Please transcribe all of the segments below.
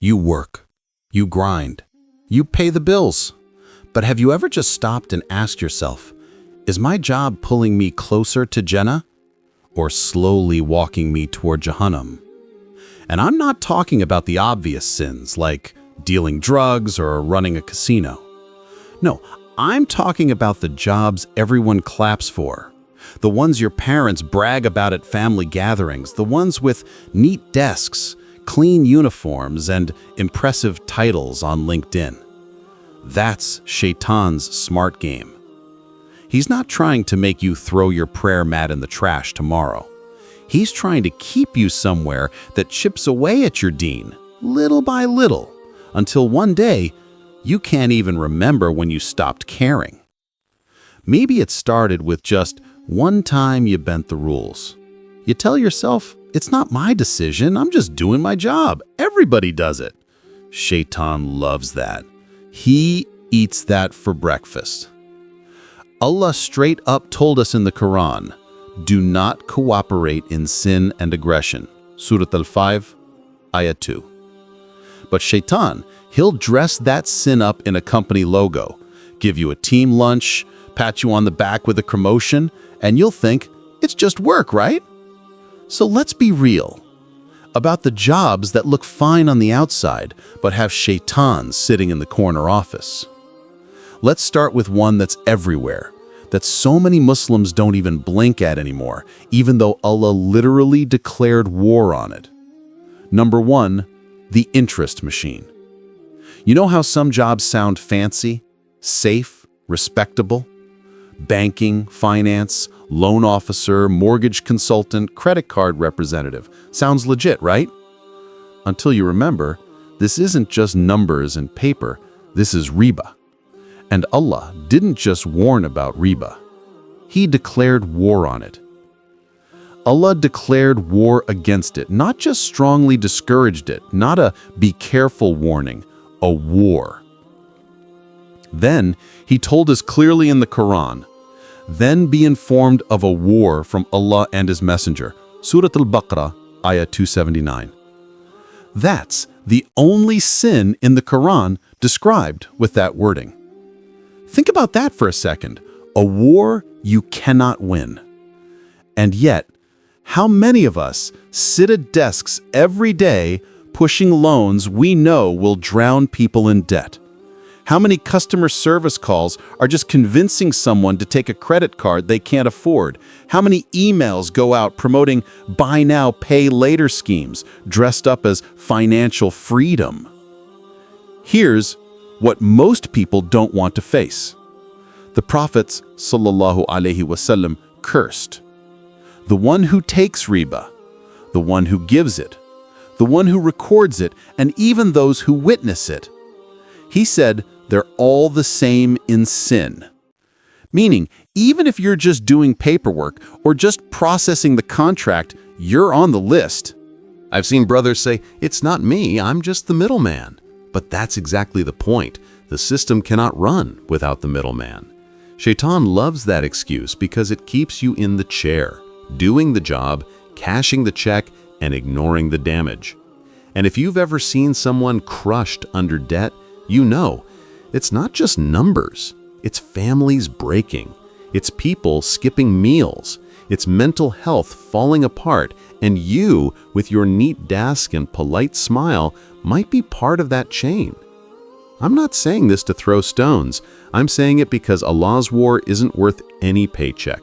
You work, you grind, you pay the bills. But have you ever just stopped and asked yourself, is my job pulling me closer to Jannah or slowly walking me toward Jahannam? And I'm not talking about the obvious sins like dealing drugs or running a casino. No, I'm talking about the jobs everyone claps for. The ones your parents brag about at family gatherings, the ones with neat desks, clean uniforms, and impressive titles on LinkedIn. That's Shaytan's smart game. He's not trying to make you throw your prayer mat in the trash tomorrow. He's trying to keep you somewhere that chips away at your deen, little by little, until one day you can't even remember when you stopped caring. Maybe it started with just one time you bent the rules. You tell yourself, it's not my decision, I'm just doing my job. Everybody does it. Shaytan loves that. He eats that for breakfast. Allah straight up told us in the Quran, do not cooperate in sin and aggression. Surah Al-5, Ayah 2. But Shaytan, he'll dress that sin up in a company logo, give you a team lunch, pat you on the back with a promotion, and you'll think, it's just work, right? So let's be real about the jobs that look fine on the outside, but have Shaytan sitting in the corner office. Let's start with one that's everywhere, that so many Muslims don't even blink at anymore, even though Allah literally declared war on it. Number 1, the interest machine. You know how some jobs sound fancy, safe, respectable? Banking, finance, loan officer, mortgage consultant, credit card representative. Sounds legit, right? Until you remember, this isn't just numbers and paper, this is Riba. And Allah didn't just warn about Riba. He declared war on it. Allah declared war against it, not just strongly discouraged it, not a be careful warning, a war. Then He told us clearly in the Quran, then be informed of a war from Allah and His Messenger. Surah Al-Baqarah, Ayah 279. That's the only sin in the Quran described with that wording. Think about that for a second. A war you cannot win. And yet, how many of us sit at desks every day pushing loans we know will drown people in debt? How many customer service calls are just convincing someone to take a credit card they can't afford? How many emails go out promoting buy now, pay later schemes dressed up as financial freedom? Here's what most people don't want to face. The Prophets ﷺ cursed. The one who takes riba, the one who gives it, the one who records it, and even those who witness it. He said, they're all the same in sin. Meaning, even if you're just doing paperwork or just processing the contract, you're on the list. I've seen brothers say, it's not me, I'm just the middleman. But that's exactly the point. The system cannot run without the middleman. Shaytan loves that excuse because it keeps you in the chair, doing the job, cashing the check, and ignoring the damage. And if you've ever seen someone crushed under debt, you know, it's not just numbers, it's families breaking, it's people skipping meals, it's mental health falling apart, and you, with your neat desk and polite smile, might be part of that chain. I'm not saying this to throw stones, I'm saying it because Allah's war isn't worth any paycheck.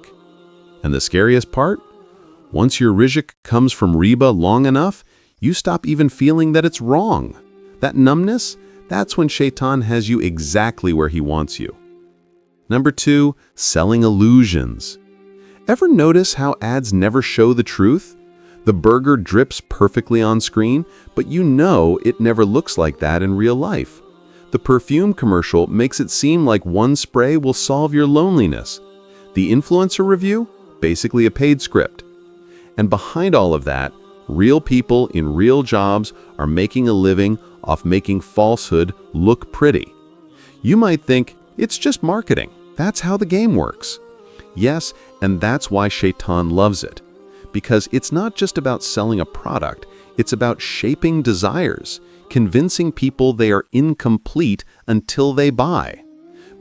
And the scariest part? Once your rizq comes from riba long enough, you stop even feeling that it's wrong. That numbness? That's when Shaytan has you exactly where he wants you. Number 2, selling illusions. Ever notice how ads never show the truth? The burger drips perfectly on screen, but you know it never looks like that in real life. The perfume commercial makes it seem like one spray will solve your loneliness. The influencer review? Basically a paid script. And behind all of that, real people in real jobs are making a living off making falsehood look pretty. You might think, it's just marketing. That's how the game works. Yes, and that's why Shaytan loves it. Because it's not just about selling a product, it's about shaping desires, convincing people they are incomplete until they buy,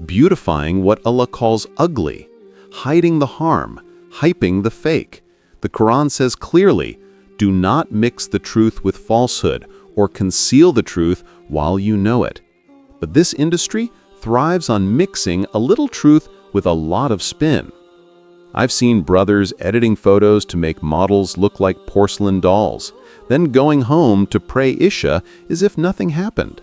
beautifying what Allah calls ugly, hiding the harm, hyping the fake. The Quran says clearly, do not mix the truth with falsehood or conceal the truth while you know it. But this industry thrives on mixing a little truth with a lot of spin. I've seen brothers editing photos to make models look like porcelain dolls, then going home to pray Isha as if nothing happened.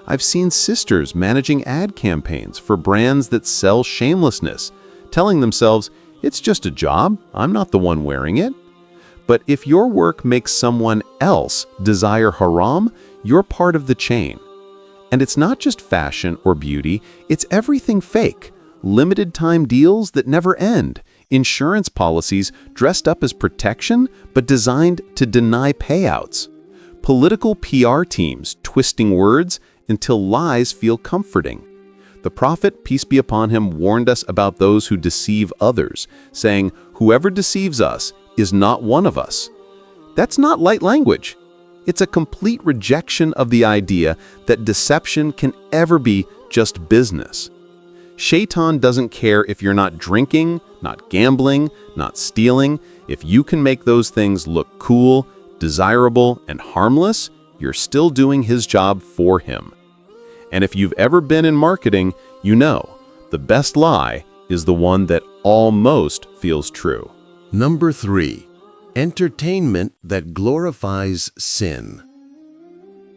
I've seen sisters managing ad campaigns for brands that sell shamelessness, telling themselves, it's just a job, I'm not the one wearing it. But if your work makes someone else desire haram, you're part of the chain. And it's not just fashion or beauty, it's everything fake. Limited time deals that never end. Insurance policies dressed up as protection but designed to deny payouts. Political PR teams twisting words until lies feel comforting. The Prophet, peace be upon him, warned us about those who deceive others, saying, whoever deceives us is not one of us. That's not light language. It's a complete rejection of the idea that deception can ever be just business. Shaytan doesn't care if you're not drinking, not gambling, not stealing. If you can make those things look cool, desirable, and harmless, you're still doing his job for him. And if you've ever been in marketing, you know, the best lie is the one that almost feels true. Number 3. Entertainment that glorifies sin.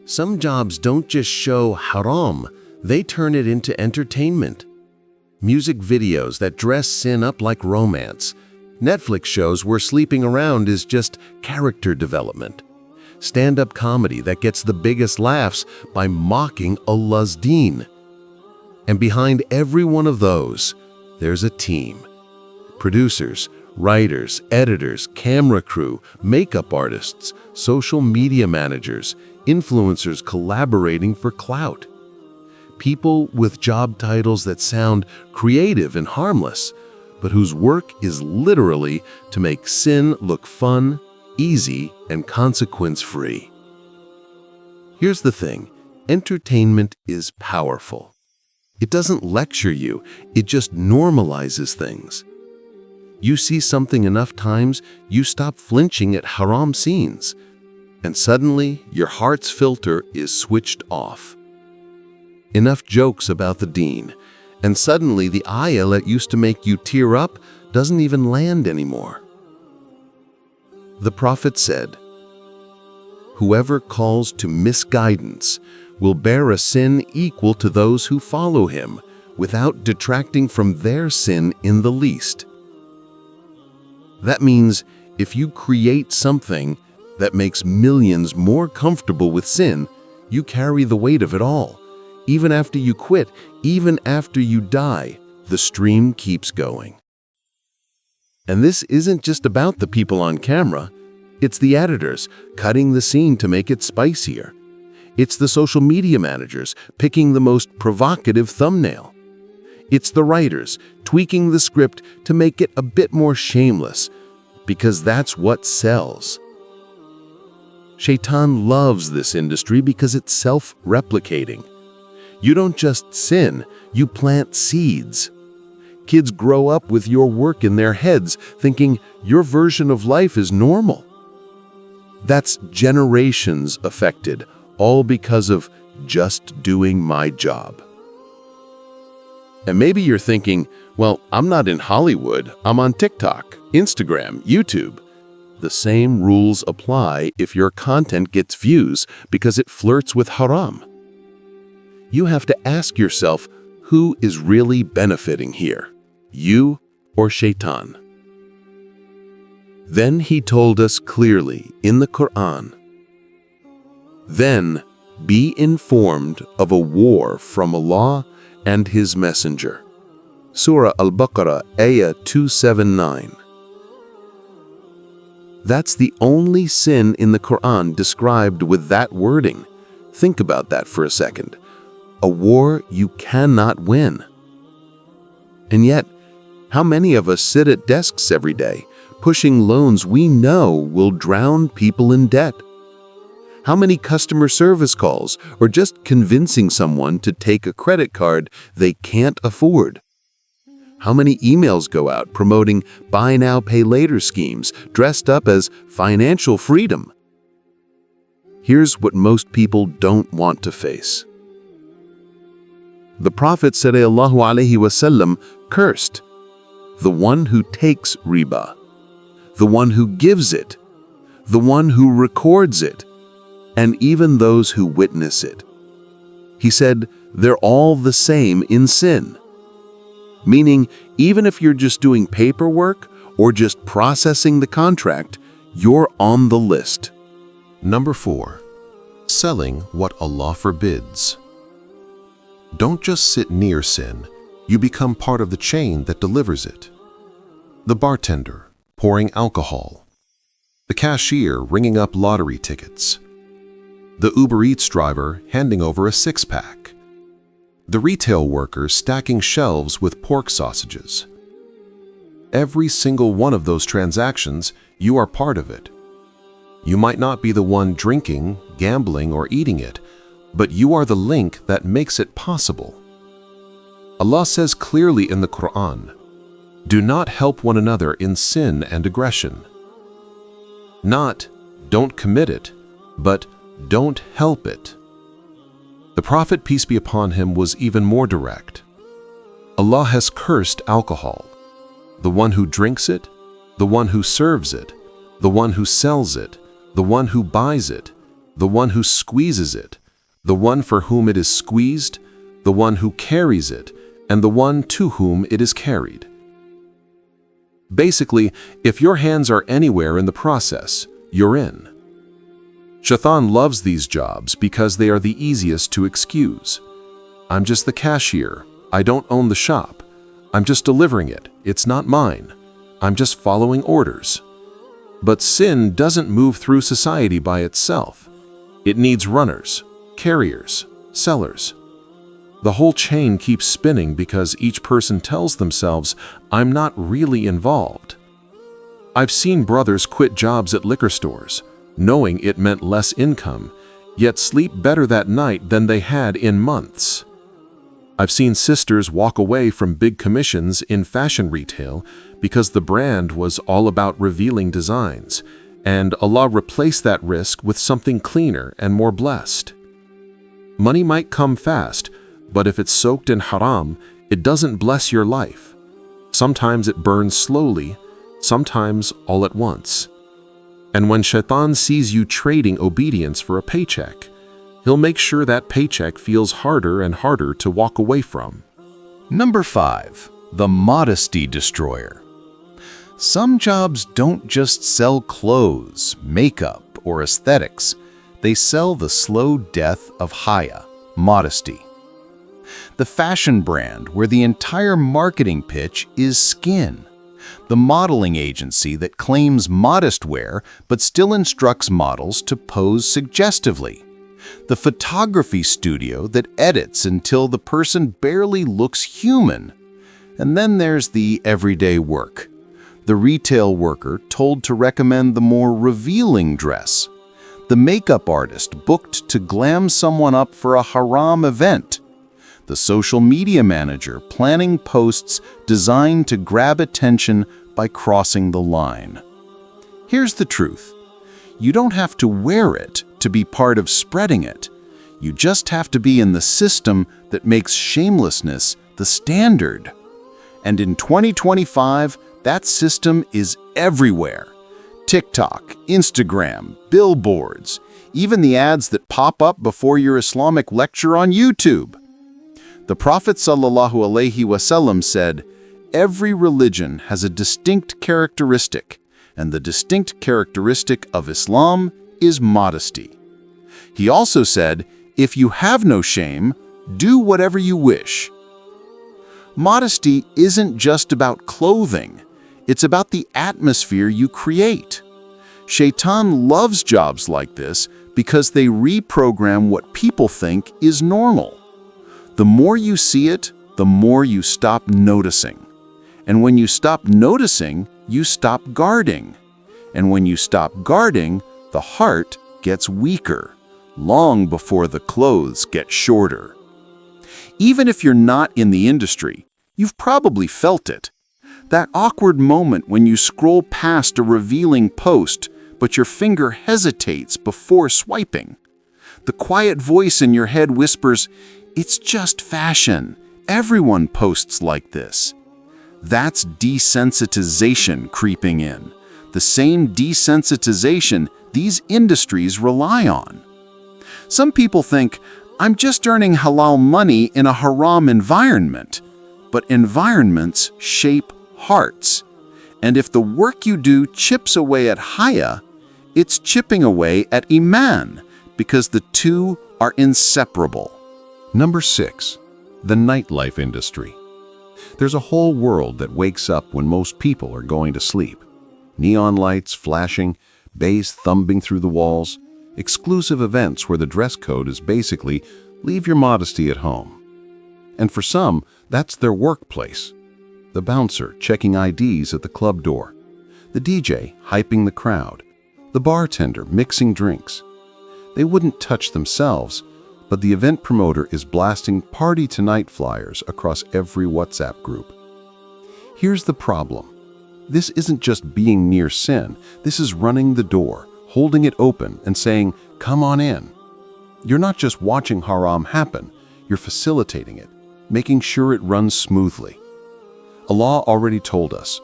Some jobs don't just show haram, they turn it into entertainment. Music videos that dress sin up like romance. Netflix shows where sleeping around is just character development. Stand-up comedy that gets the biggest laughs by mocking Allah's deen. And behind every one of those, there's a team. Producers, writers, editors, camera crew, makeup artists, social media managers, influencers collaborating for clout. People with job titles that sound creative and harmless, but whose work is literally to make sin look fun, easy, and consequence-free. Here's the thing, entertainment is powerful. It doesn't lecture you, it just normalizes things. You see something enough times, you stop flinching at haram scenes, and suddenly your heart's filter is switched off. Enough jokes about the deen, and suddenly the ayah that used to make you tear up doesn't even land anymore. The Prophet said, whoever calls to misguidance will bear a sin equal to those who follow him, without detracting from their sin in the least. That means if you create something that makes millions more comfortable with sin, you carry the weight of it all. Even after you quit, even after you die, the stream keeps going. And this isn't just about the people on camera. It's the editors cutting the scene to make it spicier. It's the social media managers picking the most provocative thumbnail. It's the writers tweaking the script to make it a bit more shameless, because that's what sells. Shaytan loves this industry because it's self-replicating. You don't just sin, you plant seeds. Kids grow up with your work in their heads, thinking your version of life is normal. That's generations affected, all because of just doing my job. And maybe you're thinking, well, I'm not in Hollywood, I'm on TikTok, Instagram, YouTube. The same rules apply if your content gets views because it flirts with haram. You have to ask yourself, who is really benefiting here, you or Shaytan? Then he told us clearly in the Quran, then be informed of a war from Allah and His Messenger. Surah Al-Baqarah, Ayah 279. That's the only sin in the Quran described with that wording. Think about that for a second. A war you cannot win. And yet, how many of us sit at desks every day, pushing loans we know will drown people in debt? How many customer service calls, or just convincing someone to take a credit card they can't afford? How many emails go out promoting buy now, pay later schemes dressed up as financial freedom? Here's what most people don't want to face. The Prophet sallallahu alaihi wasallam cursed the one who takes riba, the one who gives it, the one who records it, and even those who witness it. He said they're all the same in sin. Meaning, even if you're just doing paperwork or just processing the contract, you're on the list. Number 4. Selling what Allah forbids. Don't just sit near sin, you become part of the chain that delivers it. The bartender pouring alcohol, the cashier ringing up lottery tickets, the Uber Eats driver handing over a six-pack, the retail worker stacking shelves with pork sausages. Every single one of those transactions, you are part of it. You might not be the one drinking, gambling, or eating it, but you are the link that makes it possible. Allah says clearly in the Quran, "Do not help one another in sin and aggression." Not, don't commit it, but don't help it. The Prophet, peace be upon him, was even more direct. Allah has cursed alcohol, the one who drinks it, the one who serves it, the one who sells it, the one who buys it, the one who squeezes it, the one for whom it is squeezed, the one who carries it, and the one to whom it is carried. Basically, if your hands are anywhere in the process, you're in. Shaytan loves these jobs because they are the easiest to excuse. I'm just the cashier. I don't own the shop. I'm just delivering it. It's not mine. I'm just following orders. But sin doesn't move through society by itself. It needs runners, carriers, sellers. The whole chain keeps spinning because each person tells themselves, I'm not really involved. I've seen brothers quit jobs at liquor stores, knowing it meant less income, yet sleep better that night than they had in months. I've seen sisters walk away from big commissions in fashion retail because the brand was all about revealing designs, and Allah replaced that risk with something cleaner and more blessed. Money might come fast, but if it's soaked in haram, it doesn't bless your life. Sometimes it burns slowly, sometimes all at once. And when Shaytan sees you trading obedience for a paycheck, he'll make sure that paycheck feels harder and harder to walk away from. Number 5. The modesty destroyer. Some jobs don't just sell clothes, makeup, or aesthetics. They sell the slow death of haya, modesty. The fashion brand where the entire marketing pitch is skin. The modeling agency that claims modest wear but still instructs models to pose suggestively. The photography studio that edits until the person barely looks human. And then there's the everyday work. The retail worker told to recommend the more revealing dress. The makeup artist booked to glam someone up for a haram event. The social media manager planning posts designed to grab attention by crossing the line. Here's the truth. You don't have to wear it to be part of spreading it. You just have to be in the system that makes shamelessness the standard. And in 2025, that system is everywhere. TikTok, Instagram, billboards, even the ads that pop up before your Islamic lecture on YouTube. The Prophet ﷺ said, "Every religion has a distinct characteristic, and the distinct characteristic of Islam is modesty." He also said, "If you have no shame, do whatever you wish." Modesty isn't just about clothing. It's about the atmosphere you create. Shaytan loves jobs like this because they reprogram what people think is normal. The more you see it, the more you stop noticing. And when you stop noticing, you stop guarding. And when you stop guarding, the heart gets weaker. long before the clothes get shorter. Even if you're not in the industry, you've probably felt it. That awkward moment when you scroll past a revealing post, but your finger hesitates before swiping. The quiet voice in your head whispers, "It's just fashion. Everyone posts like this." That's desensitization creeping in. The same desensitization these industries rely on. Some people think, I'm just earning halal money in a haram environment. But environments shape hearts. And if the work you do chips away at haya, it's chipping away at iman, because the two are inseparable. Number 6. The nightlife industry. There's a whole world that wakes up when most people are going to sleep. Neon lights flashing, bass thumping through the walls, exclusive events where the dress code is basically leave your modesty at home. And for some, that's their workplace. The bouncer checking IDs at the club door, the DJ hyping the crowd, the bartender mixing drinks. They wouldn't touch themselves, but the event promoter is blasting party tonight flyers across every WhatsApp group. Here's the problem. This isn't just being near sin. This is running the door, holding it open and saying, "Come on in." You're not just watching haram happen, you're facilitating it, making sure it runs smoothly. Allah already told us,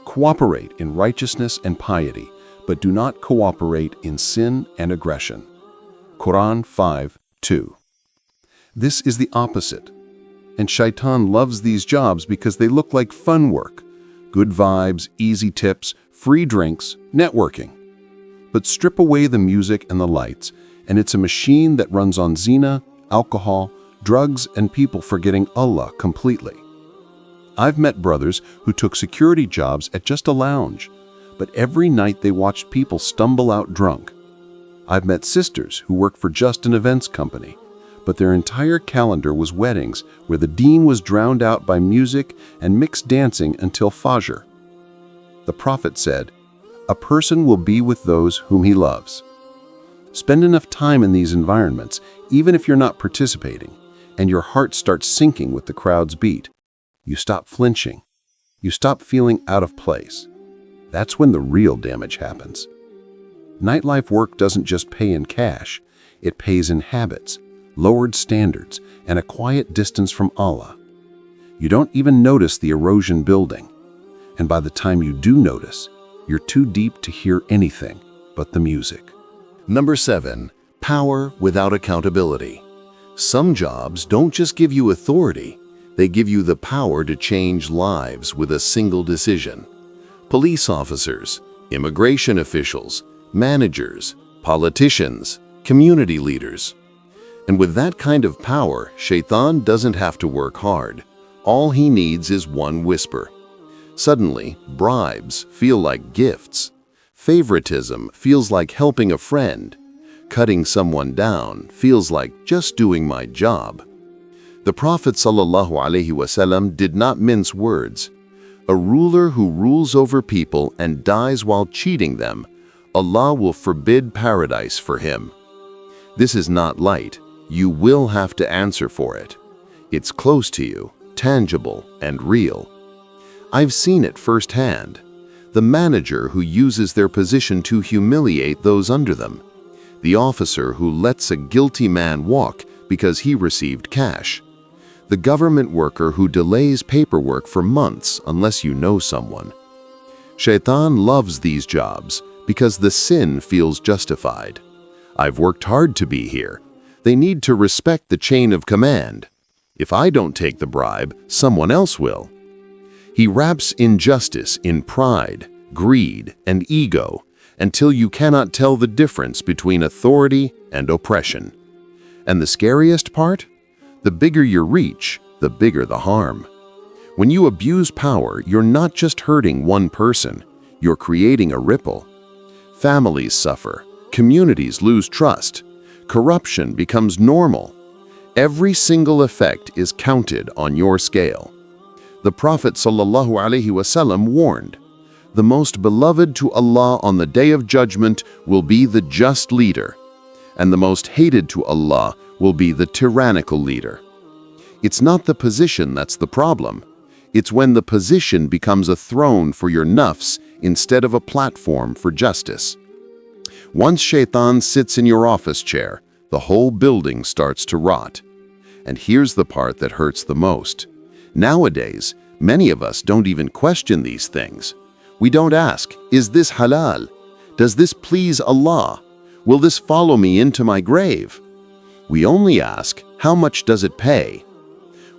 cooperate in righteousness and piety, but do not cooperate in sin and aggression. Quran 5:2. This is the opposite. And Shaytan loves these jobs because they look like fun work. Good vibes, easy tips, free drinks, networking. But strip away the music and the lights, and it's a machine that runs on zina, alcohol, drugs, and people forgetting Allah completely. I've met brothers who took security jobs at just a lounge, but every night they watched people stumble out drunk. I've met sisters who worked for just an events company, but their entire calendar was weddings where the deen was drowned out by music and mixed dancing until Fajr. The Prophet said, "A person will be with those whom he loves." Spend enough time in these environments, even if you're not participating, and your heart starts sinking with the crowd's beat. You stop flinching. You stop feeling out of place. That's when the real damage happens. Nightlife work doesn't just pay in cash. It pays in habits, lowered standards, and a quiet distance from Allah. You don't even notice the erosion building. And by the time you do notice, you're too deep to hear anything but the music. Number 7. Power without accountability. Some jobs don't just give you authority, they give you the power to change lives with a single decision. Police officers, immigration officials, managers, politicians, community leaders. And with that kind of power, Shaytan doesn't have to work hard. All he needs is one whisper. Suddenly, bribes feel like gifts. Favoritism feels like helping a friend. Cutting someone down feels like just doing my job. The Prophet ﷺ did not mince words. A ruler who rules over people and dies while cheating them, Allah will forbid paradise for him. This is not light. You will have to answer for it. It's close to you, tangible and real. I've seen it firsthand. The manager who uses their position to humiliate those under them. The officer who lets a guilty man walk because he received cash. The government worker who delays paperwork for months unless you know someone. Shaytan loves these jobs because the sin feels justified. I've worked hard to be here. They need to respect the chain of command. If I don't take the bribe, someone else will. He wraps injustice in pride, greed, and ego until you cannot tell the difference between authority and oppression. And the scariest part? The bigger your reach, the bigger the harm. When you abuse power, you're not just hurting one person, you're creating a ripple. Families suffer, communities lose trust, corruption becomes normal. Every single effect is counted on your scale. The Prophet ﷺ warned, "The most beloved to Allah on the Day of Judgment will be the just leader." and the most hated to Allah will be the tyrannical leader. It's not the position that's the problem. It's when the position becomes a throne for your nafs instead of a platform for justice. Once Shaytan sits in your office chair, the whole building starts to rot. And here's the part that hurts the most. Nowadays, many of us don't even question these things. We don't ask, is this halal? Does this please Allah? Will this follow me into my grave? We only ask, how much does it pay?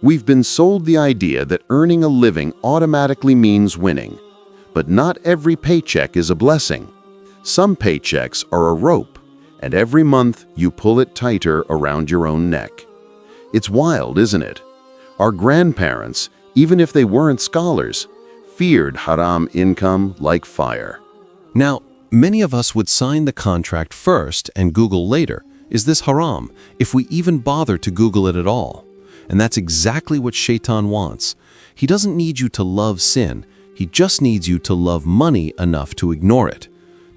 We've been sold the idea that earning a living automatically means winning. But not every paycheck is a blessing. Some paychecks are a rope, and every month you pull it tighter around your own neck. It's wild, isn't it? Our grandparents, even if they weren't scholars, feared haram income like fire. Now, many of us would sign the contract first and Google later, is this haram, if we even bother to Google it at all. And that's exactly what Shaytan wants. He doesn't need you to love sin. He just needs you to love money enough to ignore it,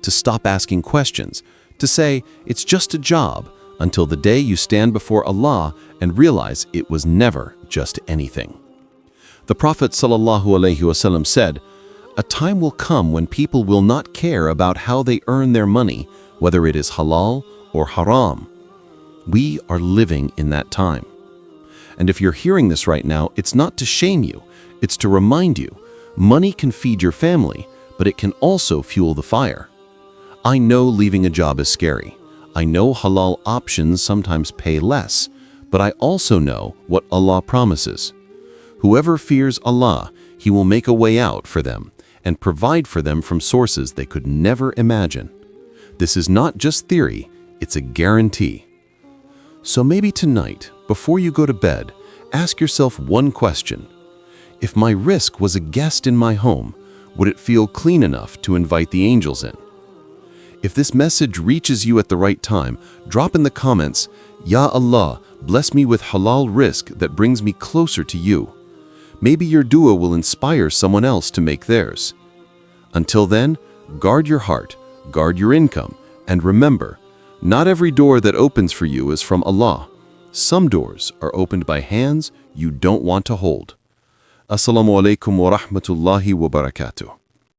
to stop asking questions, to say it's just a job until the day you stand before Allah and realize it was never just anything. The Prophet ﷺ said, "A time will come when people will not care about how they earn their money, whether it is halal or haram." We are living in that time. And if you're hearing this right now, it's not to shame you, it's to remind you, money can feed your family, but it can also fuel the fire. I know leaving a job is scary. I know halal options sometimes pay less, but I also know what Allah promises. Whoever fears Allah, He will make a way out for them and provide for them from sources they could never imagine. This is not just theory, it's a guarantee. So maybe tonight, before you go to bed, ask yourself one question. If my Rizq was a guest in my home, would it feel clean enough to invite the angels in? If this message reaches you at the right time, drop in the comments, "Ya Allah, bless me with halal Rizq that brings me closer to you." Maybe your dua will inspire someone else to make theirs. Until then, guard your heart, guard your income, and remember, not every door that opens for you is from Allah. Some doors are opened by hands you don't want to hold. Assalamu alaikum wa rahmatullahi wa barakatuh.